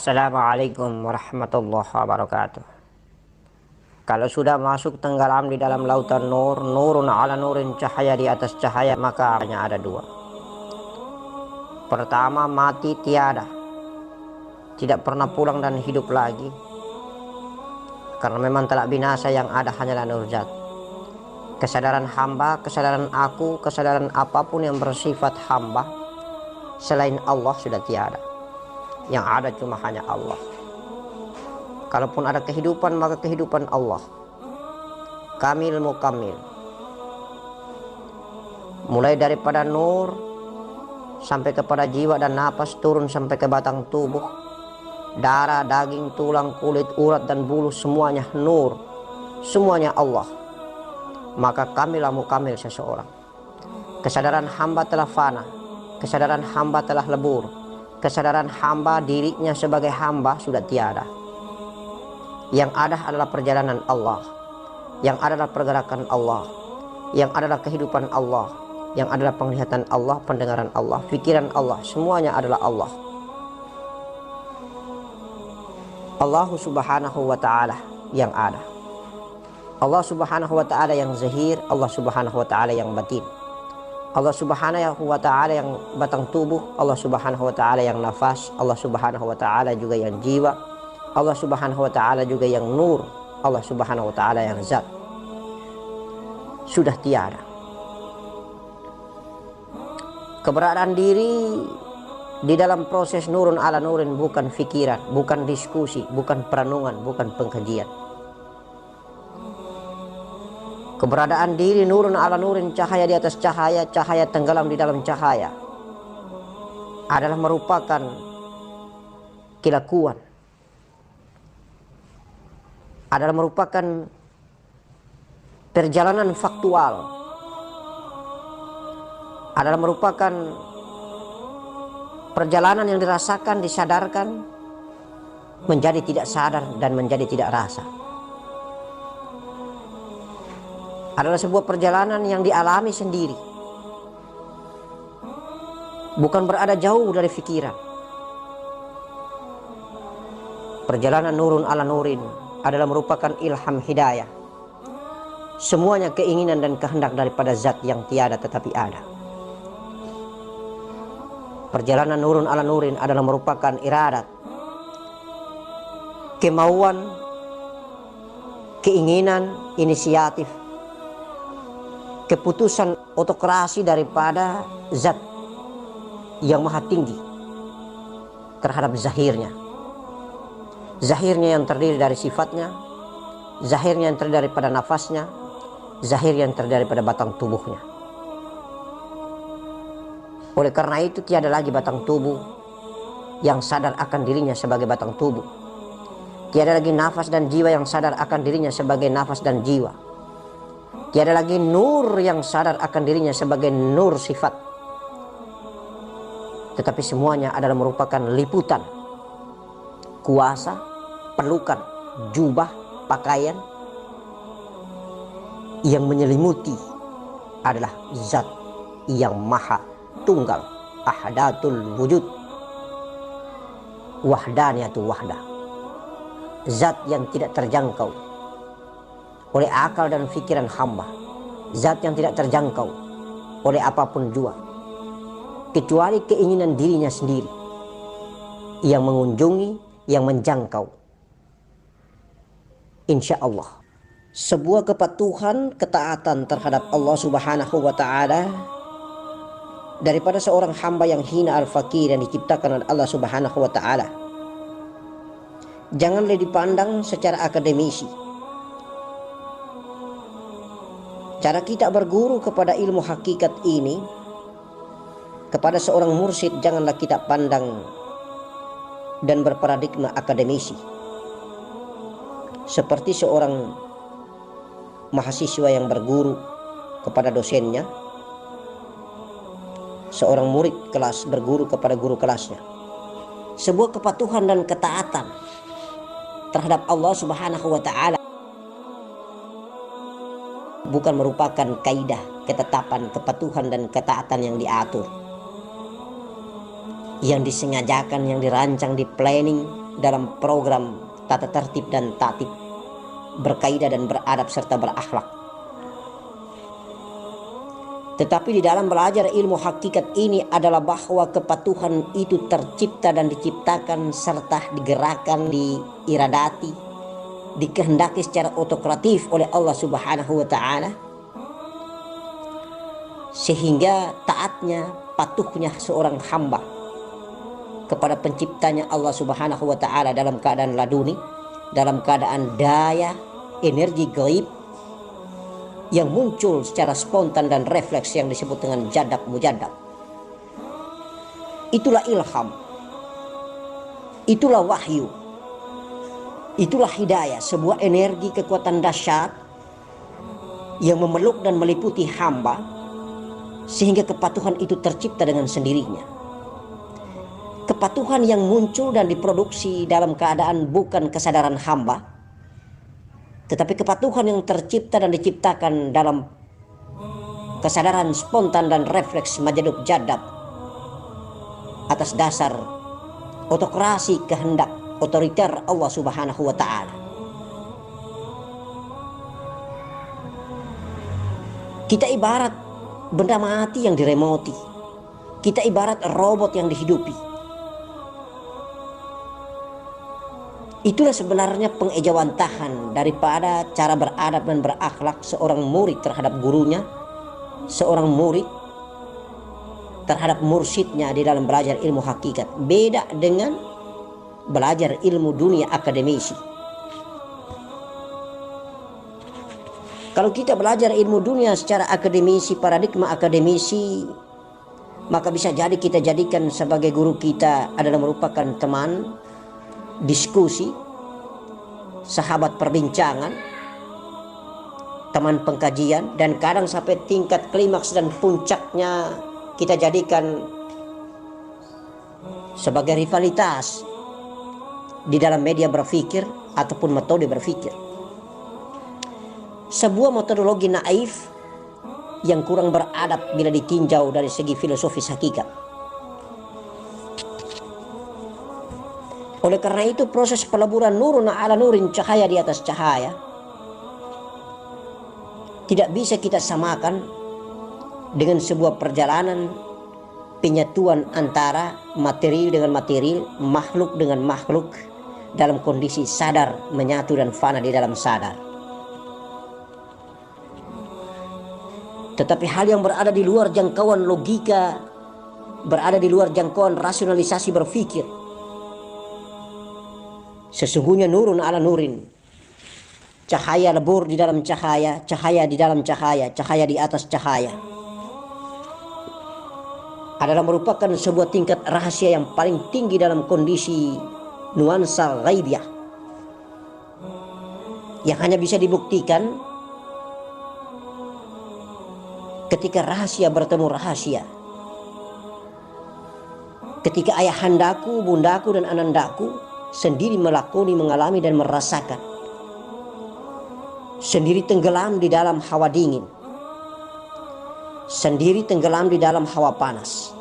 Assalamualaikum warahmatullahi wabarakatuh. Kalau sudah masuk tenggelam di dalam lautan nur, nurun ala nurin, cahaya di atas cahaya, maka hanya ada dua. Pertama, mati tiada, tidak pernah pulang dan hidup lagi, karena memang telah binasa. Yang ada hanyalah nur zat. Kesadaran hamba, kesadaran aku, kesadaran apapun yang bersifat hamba selain Allah sudah tiada. Yang ada cuma hanya Allah. Kalaupun ada kehidupan, maka kehidupan Allah kamil mukamil, mulai daripada nur sampai kepada jiwa dan napas, turun sampai ke batang tubuh, darah, daging, tulang, kulit, urat dan bulu, semuanya nur, semuanya Allah. Maka kamilah mukamil seseorang. Kesadaran hamba telah fana, kesadaran hamba telah lebur, kesadaran hamba dirinya sebagai hamba sudah tiada. Yang ada adalah perjalanan Allah, yang adalah pergerakan Allah, yang adalah kehidupan Allah, yang adalah penglihatan Allah, pendengaran Allah, pikiran Allah, semuanya adalah Allah. Allah subhanahu wa ta'ala yang ada, Allah subhanahu wa ta'ala yang zahir, Allah subhanahu wa ta'ala yang batin, Allah subhanahu wa ta'ala yang batang tubuh, Allah subhanahu wa ta'ala yang nafas, Allah subhanahu wa ta'ala juga yang jiwa, Allah subhanahu wa ta'ala juga yang nur, Allah subhanahu wa ta'ala yang zat. Sudah tiada. Keberadaan diri di dalam proses nurun ala nurin bukan fikiran, bukan diskusi, bukan perenungan, bukan pengkajian. Keberadaan diri nurun ala nurin, cahaya di atas cahaya, cahaya tenggelam di dalam cahaya, adalah merupakan kelakuan, adalah merupakan perjalanan faktual, adalah merupakan perjalanan yang dirasakan, disadarkan, menjadi tidak sadar dan menjadi tidak rasa. Adalah sebuah perjalanan yang dialami sendiri, bukan berada jauh dari pikiran. Perjalanan nurun ala nurin adalah merupakan ilham hidayah. Semuanya keinginan dan kehendak daripada zat yang tiada tetapi ada. Perjalanan nurun ala nurin adalah merupakan iradat, kemauan, keinginan, inisiatif, keputusan otokrasi daripada zat yang maha tinggi terhadap zahirnya. Zahirnya yang terdiri dari sifatnya, zahirnya yang terdiri daripada nafasnya, zahir yang terdiri daripada batang tubuhnya. Oleh karena itu tiada lagi batang tubuh yang sadar akan dirinya sebagai batang tubuh. Tiada lagi nafas dan jiwa yang sadar akan dirinya sebagai nafas dan jiwa. Tiada lagi nur yang sadar akan dirinya sebagai nur sifat. Tetapi semuanya adalah merupakan liputan, kuasa, pelukan, jubah, pakaian yang menyelimuti adalah zat yang maha tunggal, ahadatul wujud, wahdaniyatul wahdah, zat yang tidak terjangkau oleh akal dan fikiran hamba, zat yang tidak terjangkau oleh apapun jua kecuali keinginan dirinya sendiri yang mengunjungi, yang menjangkau. Insya Allah, sebuah kepatuhan, ketaatan terhadap Allah subhanahu wa ta'ala daripada seorang hamba yang hina al-fakir yang diciptakan oleh Allah subhanahu wa ta'ala janganlah dipandang secara akademisi. Cara kita berguru kepada ilmu hakikat ini kepada seorang mursyid janganlah kita pandang dan berparadigma akademisi, seperti seorang mahasiswa yang berguru kepada dosennya, seorang murid kelas berguru kepada guru kelasnya. Sebuah kepatuhan dan ketaatan terhadap Allah subhanahu wa ta'ala bukan merupakan kaidah, ketetapan, kepatuhan dan ketaatan yang diatur, yang disengajakan, yang dirancang, di planning dalam program tata tertib dan tatib, berkaidah dan beradab serta berakhlak. Tetapi di dalam belajar ilmu hakikat ini adalah bahwa kepatuhan itu tercipta dan diciptakan serta digerakkan, diiradati, dikehendaki secara otokratif oleh Allah Subhanahu wa Ta'ala, sehingga taatnya, patuhnya seorang hamba kepada penciptanya Allah Subhanahu wa Ta'ala dalam keadaan laduni, dalam keadaan daya energi gaib yang muncul secara spontan dan refleks yang disebut dengan jadab mujadab. Itulah ilham, itulah wahyu, itulah hidayah, sebuah energi kekuatan dahsyat yang memeluk dan meliputi hamba sehingga kepatuhan itu tercipta dengan sendirinya. Kepatuhan yang muncul dan diproduksi dalam keadaan bukan kesadaran hamba, tetapi kepatuhan yang tercipta dan diciptakan dalam kesadaran spontan dan refleks majadub jadab atas dasar otokrasi kehendak otoriter Allah Subhanahu wa Ta'ala. Kita ibarat benda mati yang diremoti, kita ibarat robot yang dihidupi. Itulah sebenarnya pengejawantahan daripada cara beradab dan berakhlak seorang murid terhadap gurunya, seorang murid terhadap mursyidnya di dalam belajar ilmu hakikat. Beda dengan belajar ilmu dunia akademisi. Kalau kita belajar ilmu dunia secara akademisi, paradigma akademisi, maka bisa jadi kita jadikan sebagai guru kita adalah merupakan teman diskusi, sahabat perbincangan, teman pengkajian, dan kadang sampai tingkat klimaks dan puncaknya kita jadikan sebagai rivalitas di dalam media berpikir ataupun metode berpikir. Sebuah metodologi naif yang kurang beradab bila ditinjau dari segi filosofis hakikat. Oleh karena itu proses peleburan nurun ala nurin, cahaya di atas cahaya, tidak bisa kita samakan dengan sebuah perjalanan penyatuan antara materi dengan materi, makhluk dengan makhluk dalam kondisi sadar menyatu dan fana di dalam sadar. Tetapi hal yang berada di luar jangkauan logika, berada di luar jangkauan rasionalisasi berpikir, sesungguhnya nurun ala nurin, cahaya lebur di dalam cahaya, cahaya di dalam cahaya, cahaya di atas cahaya, adalah merupakan sebuah tingkat rahasia yang paling tinggi dalam kondisi nuansa ghaibiyah yang hanya bisa dibuktikan ketika rahasia bertemu rahasia, ketika ayahandaku, bundaku dan anandaku sendiri melakoni, mengalami dan merasakan, sendiri tenggelam di dalam hawa dingin, sendiri tenggelam di dalam hawa panas.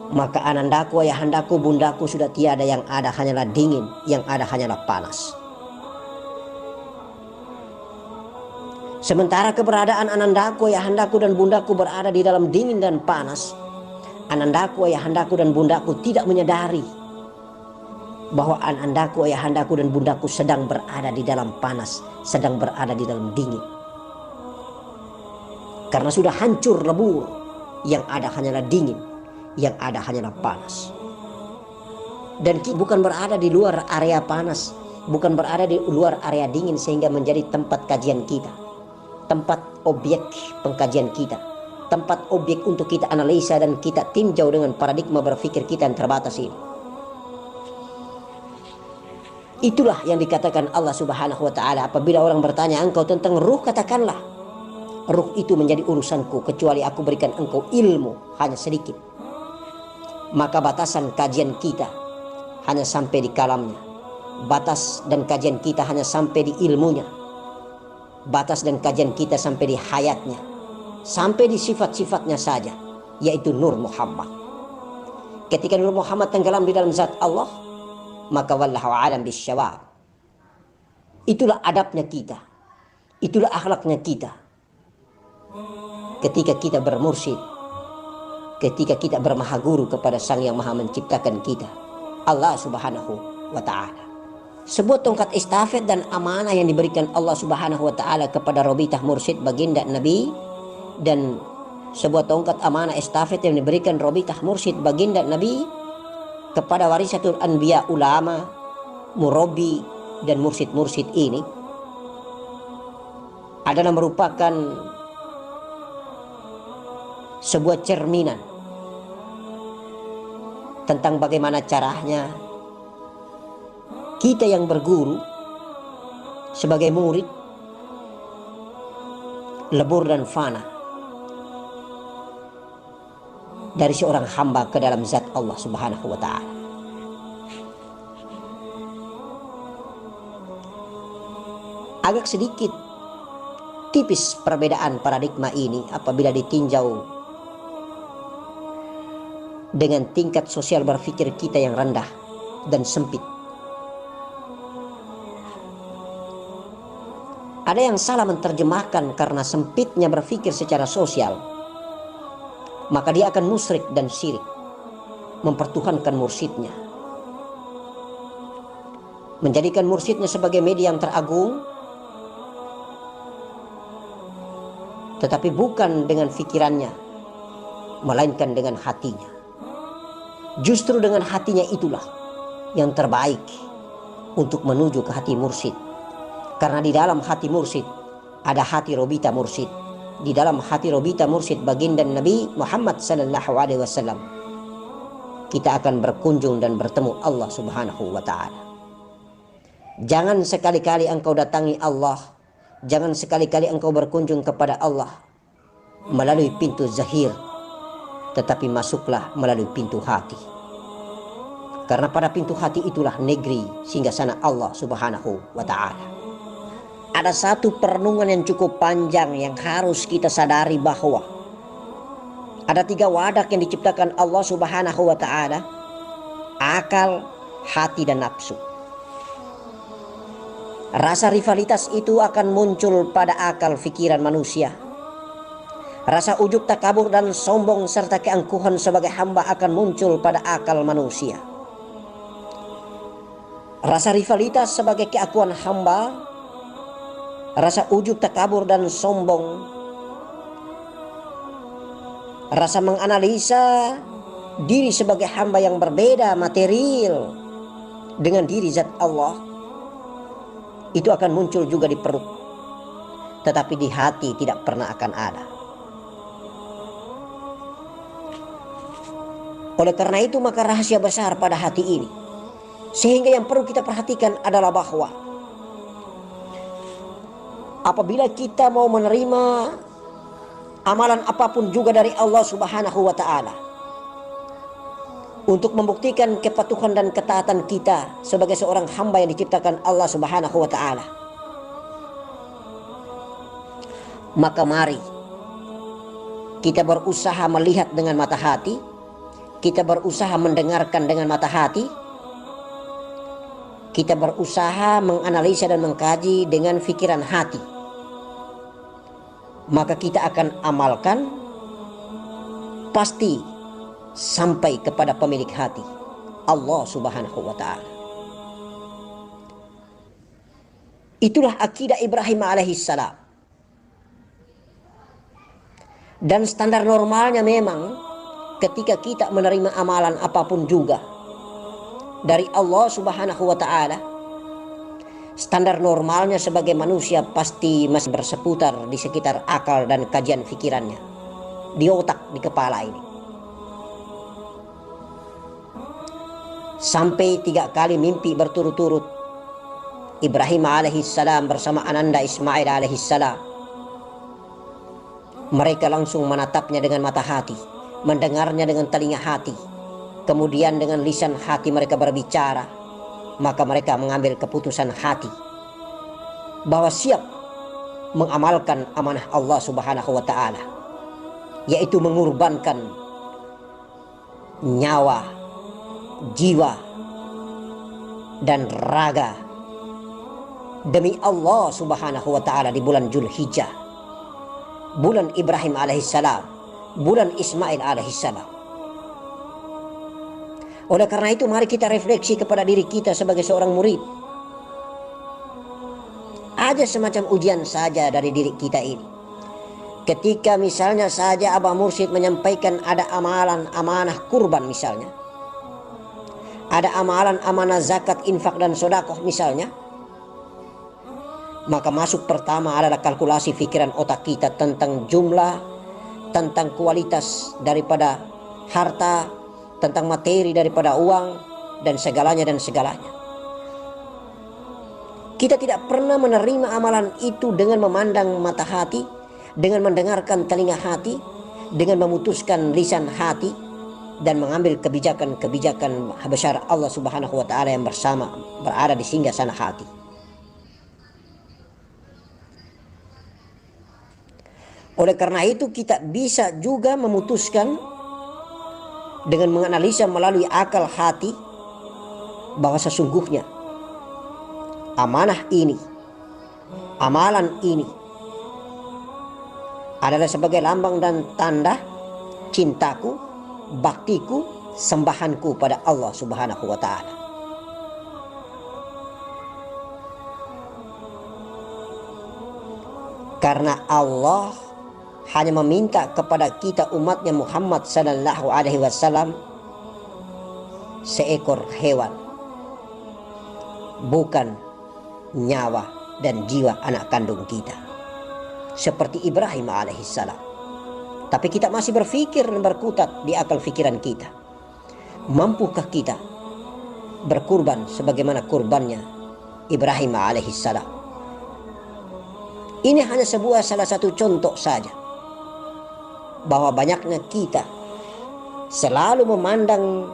Maka anandaku, ayahandaku, bundaku sudah tiada, yang ada hanyalah dingin, yang ada hanyalah panas. Sementara keberadaan anandaku, ayahandaku dan bundaku berada di dalam dingin dan panas, anandaku, ayahandaku dan bundaku tidak menyadari bahwa anandaku, ayahandaku dan bundaku sedang berada di dalam panas, sedang berada di dalam dingin. Karena sudah hancur lebur, yang ada hanyalah dingin, yang ada hanyalah panas. Dan kita bukan berada di luar area panas, bukan berada di luar area dingin sehingga menjadi tempat kajian kita, tempat objek pengkajian kita, tempat objek untuk kita analisa dan kita tinjau dengan paradigma berpikir kita yang terbatas ini. Itulah yang dikatakan Allah Subhanahu wa Ta'ala, apabila orang bertanya engkau tentang ruh, katakanlah, ruh itu menjadi urusanku kecuali aku berikan engkau ilmu hanya sedikit. Maka batasan kajian kita hanya sampai di kalamnya, batas dan kajian kita hanya sampai di ilmunya, batas dan kajian kita sampai di hayatnya, sampai di sifat-sifatnya saja, yaitu Nur Muhammad. Ketika Nur Muhammad tenggelam di dalam zat Allah, maka wallahu alam bisyawab. Itulah adabnya kita, itulah akhlaknya kita. Ketika kita bermursyid, ketika kita bermahaguru kepada Sang Yang Maha Menciptakan kita, Allah Subhanahu wa Ta'ala. Sebuah tongkat estafet dan amanah yang diberikan Allah Subhanahu wa Ta'ala kepada Robitah Mursyid baginda Nabi, dan sebuah tongkat amanah estafet yang diberikan Robitah Mursyid baginda Nabi kepada warisatul anbiya, ulama, murabbi dan mursyid-mursyid ini adalah merupakan sebuah cerminan tentang bagaimana caranya kita yang berguru sebagai murid lebur dan fana dari seorang hamba ke dalam zat Allah Subhanahu wa Ta'ala. Agak sedikit tipis perbedaan paradigma ini apabila ditinjau dengan tingkat sosial berpikir kita yang rendah dan sempit. Ada yang salah menerjemahkan karena sempitnya berpikir secara sosial, maka dia akan musyrik dan syirik, mempertuhankan mursyidnya, menjadikan mursyidnya sebagai media yang teragung, tetapi bukan dengan fikirannya, melainkan dengan hatinya. Justru dengan hatinya itulah yang terbaik untuk menuju ke hati mursyid. Karena di dalam hati mursyid ada hati Robitah Mursyid. Di dalam hati Robitah Mursyid baginda Nabi Muhammad sallallahu alaihi wasallam, kita akan berkunjung dan bertemu Allah Subhanahu wa Ta'ala. Jangan sekali-kali engkau datangi Allah, jangan sekali-kali engkau berkunjung kepada Allah melalui pintu zahir, tetapi masuklah melalui pintu hati. Karena pada pintu hati itulah negeri singgasana Allah Subhanahu wa Ta'ala. Ada satu perenungan yang cukup panjang yang harus kita sadari, bahwa ada 3 wadah yang diciptakan Allah Subhanahu wa Ta'ala: akal, hati, dan nafsu. Rasa rivalitas itu akan muncul pada akal fikiran manusia. Rasa ujub, takabur, dan sombong serta keangkuhan sebagai hamba akan muncul pada akal manusia. Rasa rivalitas sebagai keakuan hamba, rasa ujub, takabur, dan sombong, rasa menganalisa diri sebagai hamba yang berbeda material dengan diri zat Allah, itu akan muncul juga di perut, tetapi di hati tidak pernah akan ada. Oleh karena itu, maka rahasia besar pada hati ini, sehingga yang perlu kita perhatikan adalah bahwa apabila kita mau menerima amalan apapun juga dari Allah Subhanahu wa Ta'ala, untuk membuktikan kepatuhan dan ketaatan kita sebagai seorang hamba yang diciptakan Allah Subhanahu wa Ta'ala, maka mari kita berusaha melihat dengan mata hati, kita berusaha mendengarkan dengan mata hati, kita berusaha menganalisa dan mengkaji dengan pikiran hati. Maka kita akan amalkan pasti sampai kepada pemilik hati, Allah Subhanahu wa Ta'ala. Itulah akidah Ibrahim alaihissalam. Dan standar normalnya memang ketika kita menerima amalan apapun juga dari Allah Subhanahu wa Ta'ala, standar normalnya sebagai manusia pasti masih berseputar di sekitar akal dan kajian fikirannya, di otak, di kepala ini. Sampai 3 kali mimpi berturut-turut Ibrahim alaihissalam bersama ananda Ismail alaihissalam. Mereka langsung menatapnya dengan mata hati, mendengarnya dengan telinga hati, kemudian dengan lisan hati mereka berbicara. Maka mereka mengambil keputusan hati bahwa siap mengamalkan amanah Allah Subhanahu wa Ta'ala, yaitu mengorbankan nyawa jiwa, dan raga demi Allah subhanahu wa ta'ala di bulan Zulhijjah, bulan Ibrahim alaihissalam, bulan Ismail alaihissalam. Oleh karena itu mari kita refleksi kepada diri kita sebagai seorang murid. Ada semacam ujian saja dari diri kita ini. Ketika misalnya saja Abah Mursyid menyampaikan ada amalan amanah kurban misalnya, ada amalan amanah zakat, infak dan sedekah misalnya, maka masuk pertama adalah kalkulasi pikiran otak kita tentang jumlah, tentang kualitas daripada harta, tentang materi daripada uang, dan segalanya. Kita tidak pernah menerima amalan itu dengan memandang mata hati, dengan mendengarkan telinga hati, dengan memutuskan lisan hati, dan mengambil kebijakan-kebijakan besar Allah subhanahu wa ta'ala yang bersama berada di singgasana hati. Oleh karena itu kita bisa juga memutuskan dengan menganalisa melalui akal hati bahwa sesungguhnya amanah ini, amalan ini adalah sebagai lambang dan tanda cintaku, baktiku, sembahanku pada Allah subhanahu wa ta'ala. Karena Allah hanya meminta kepada kita umatnya Muhammad sallallahu alaihi wasallam seekor hewan, bukan nyawa dan jiwa anak kandung kita, seperti Ibrahim alaihissalam. Tapi kita masih berpikir dan berkutat di akal pikiran kita, mampukah kita berkurban sebagaimana kurbannya Ibrahim alaihissalam? Ini hanya salah satu contoh saja bahwa banyaknya kita selalu memandang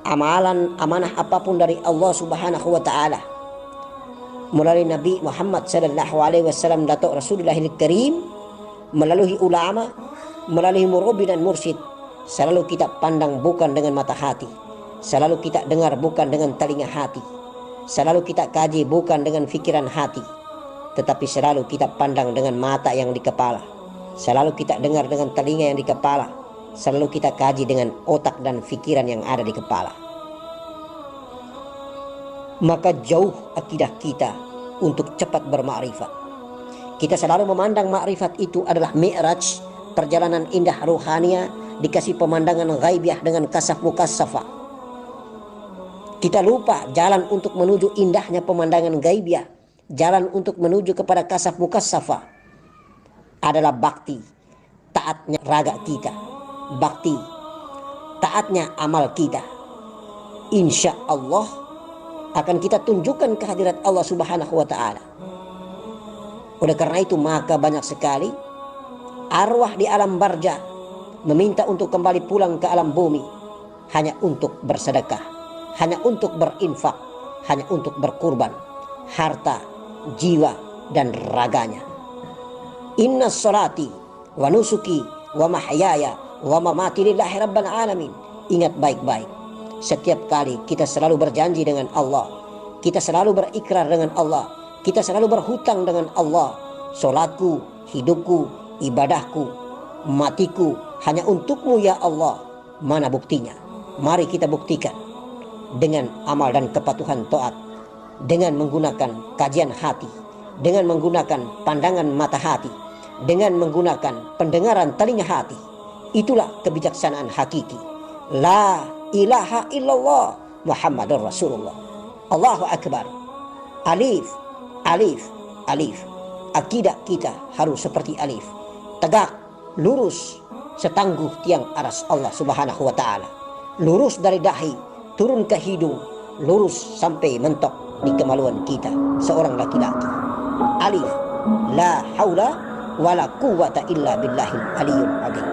amalan amanah apapun dari Allah subhanahu wa ta'ala melalui Nabi Muhammad sallallahu alaihi wasallam, Datuk Rasulullahil Karim, melalui ulama, melalui murabbi dan mursyid, selalu kita pandang bukan dengan mata hati, selalu kita dengar bukan dengan telinga hati, selalu kita kaji bukan dengan fikiran hati, tetapi selalu kita pandang dengan mata yang di kepala, selalu kita dengar dengan telinga yang di kepala, selalu kita kaji dengan otak dan fikiran yang ada di kepala. Maka jauh akidah kita untuk cepat bermakrifat. Kita selalu memandang makrifat itu adalah mi'raj, perjalanan indah ruhania, dikasih pemandangan ghaibiyah dengan kasaf mukassafah. Kita lupa jalan untuk menuju indahnya pemandangan ghaibiyah, jalan untuk menuju kepada kasaf mukassafah adalah bakti, taatnya raga kita, bakti, taatnya amal kita. Insya Allah akan kita tunjukkan kehadirat Allah subhanahu wa ta'ala. Oleh karena itu maka banyak sekali arwah di alam barzah meminta untuk kembali pulang ke alam bumi hanya untuk bersedekah, hanya untuk berinfak, hanya untuk berkurban harta, jiwa, dan raganya. Inna salati wa nusuki wa mahyaya wa mamati lillahi rabbil alamin. Ingat baik-baik, setiap kali kita selalu berjanji dengan Allah, kita selalu berikrar dengan Allah, kita selalu berhutang dengan Allah. Solatku, hidupku, ibadahku, matiku hanya untukmu ya Allah. Mana buktinya? Mari kita buktikan dengan amal dan kepatuhan taat, dengan menggunakan kajian hati, dengan menggunakan pandangan mata hati, dengan menggunakan pendengaran telinga hati. Itulah kebijaksanaan hakiki. La ilaha illallah Muhammadur Rasulullah. Allahu Akbar. Alif, alif, alif. Akidah kita harus seperti alif, tegak, lurus, setangguh tiang aras Allah subhanahu wa ta'ala. Lurus dari dahi, turun ke hidung, lurus sampai mentok di kemaluan kita seorang laki-laki. Alif, la haula wala quwwata illa billahil aliyyil azim.